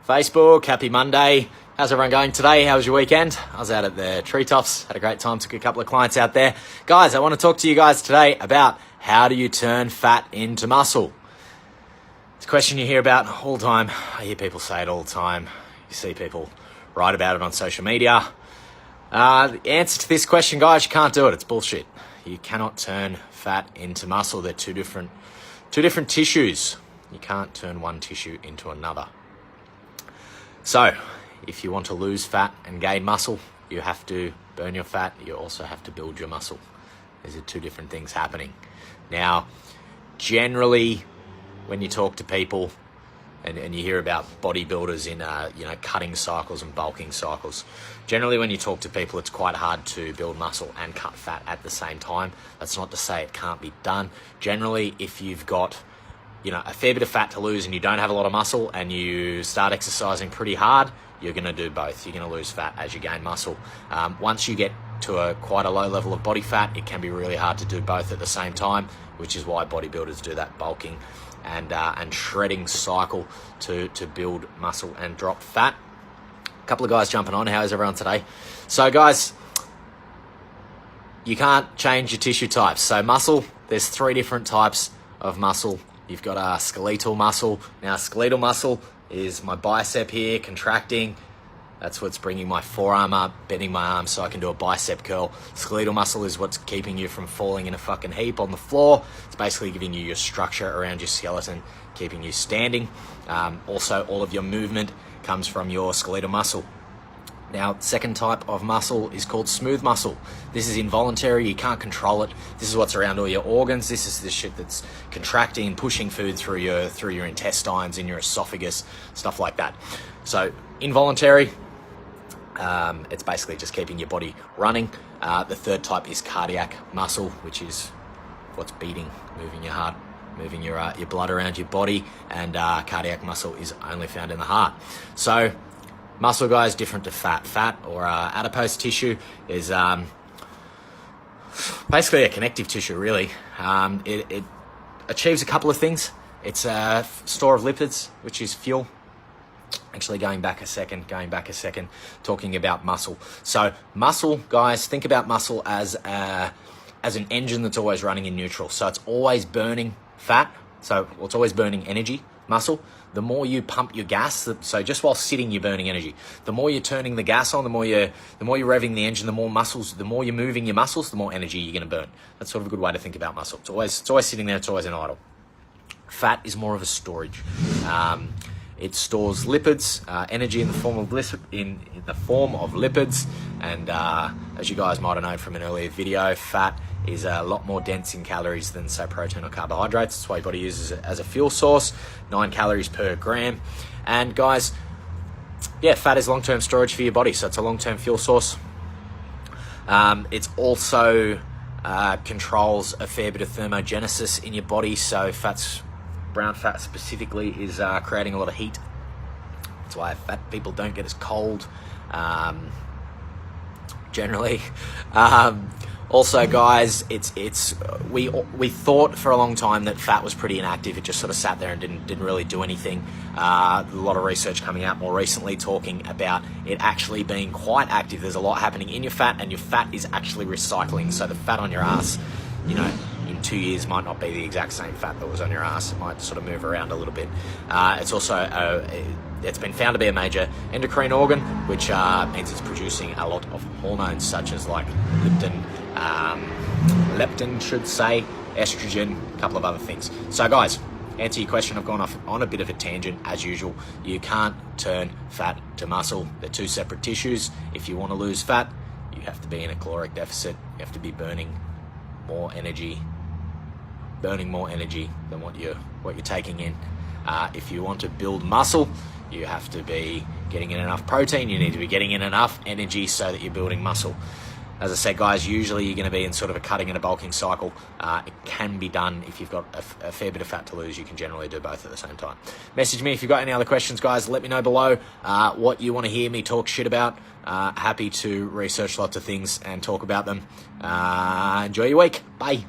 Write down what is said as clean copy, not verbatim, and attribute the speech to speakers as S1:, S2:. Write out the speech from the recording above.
S1: Facebook, happy Monday. How's everyone going today? How was your weekend? I was out at the treetops, had a great time, took a couple of clients out there. Guys, I want to talk to you guys today about how do you turn fat into muscle? It's a question you hear about all the time. I hear people say it all the time. You see people write about it on social media. The answer to this question, guys, you can't do it. It's bullshit. You cannot turn fat into muscle. They're two different tissues. You can't turn one tissue into another. So, if you want to lose fat and gain muscle, you have to burn your fat. You also have to build your muscle. These are two different things happening. Now, generally, when you talk to people and you hear about bodybuilders in cutting cycles and bulking cycles, generally when you talk to people, it's quite hard to build muscle and cut fat at the same time. That's not to say it can't be done. Generally, if you've got a fair bit of fat to lose and you don't have a lot of muscle and you start exercising pretty hard, you're going to do both. You're going to lose fat as you gain muscle. Once you get to quite a low level of body fat, it can be really hard to do both at the same time, which is why bodybuilders do that bulking and shredding cycle to build muscle and drop fat. A couple of guys jumping on. How is everyone today? So guys, you can't change your tissue types. So muscle, there's 3 different types of muscle. You've got a skeletal muscle. Now, skeletal muscle is my bicep here contracting. That's what's bringing my forearm up, bending my arm so I can do a bicep curl. Skeletal muscle is what's keeping you from falling in a fucking heap on the floor. It's basically giving you your structure around your skeleton, keeping you standing. Also, all of your movement comes from your skeletal muscle. Now, second type of muscle is called smooth muscle. This is involuntary, you can't control it. This is what's around all your organs. This is the shit that's contracting, pushing food through your intestines, in your esophagus, stuff like that. So, involuntary, it's basically just keeping your body running. The third type is cardiac muscle, which is what's beating, moving your heart, moving your blood around your body, and cardiac muscle is only found in the heart. So, muscle, guys, different to fat. Fat or adipose tissue is basically a connective tissue, really. It achieves a couple of things. It's a store of lipids, which is fuel. Actually, going back a second, talking about muscle. So muscle, guys, think about muscle as an engine that's always running in neutral. So it's always burning fat. So it's always burning energy, muscle. The more you pump your gas, so just while sitting, you're burning energy. The more you're turning the gas on, the more you're revving the engine, the more you're moving your muscles, the more energy you're going to burn. That's sort of a good way to think about muscle. It's always sitting there. It's always in idle. Fat is more of a storage. It stores lipids, energy in the form of lipids, and as you guys might have known from an earlier video, fat is a lot more dense in calories than, say, protein or carbohydrates. That's why your body uses it as a fuel source, 9 calories per gram. And guys, fat is long-term storage for your body, so it's a long-term fuel source. It's also controls a fair bit of thermogenesis in your body, so brown fat specifically is creating a lot of heat. That's why fat people don't get as cold, generally. Also, guys, we thought for a long time that fat was pretty inactive. It just sort of sat there and didn't really do anything. A lot of research coming out more recently talking about it actually being quite active. There's a lot happening in your fat, and your fat is actually recycling. So the fat on your ass, in 2 years might not be the exact same fat that was on your ass. It might sort of move around a little bit. It's also it's been found to be a major endocrine organ, which means it's producing a lot of hormones such as like leptin, should say, estrogen, a couple of other things. So guys, answer your question. I've gone off on a bit of a tangent as usual. You can't turn fat to muscle. They're two separate tissues. If you want to lose fat, you have to be in a caloric deficit. You have to be burning more energy than what you're taking in. If you want to build muscle, you have to be getting in enough protein. You need to be getting in enough energy so that you're building muscle. As I said, guys, usually you're going to be in sort of a cutting and a bulking cycle. It can be done if you've got a fair bit of fat to lose. You can generally do both at the same time. Message me if you've got any other questions, guys. Let me know below what you want to hear me talk shit about. Happy to research lots of things and talk about them. Enjoy your week. Bye.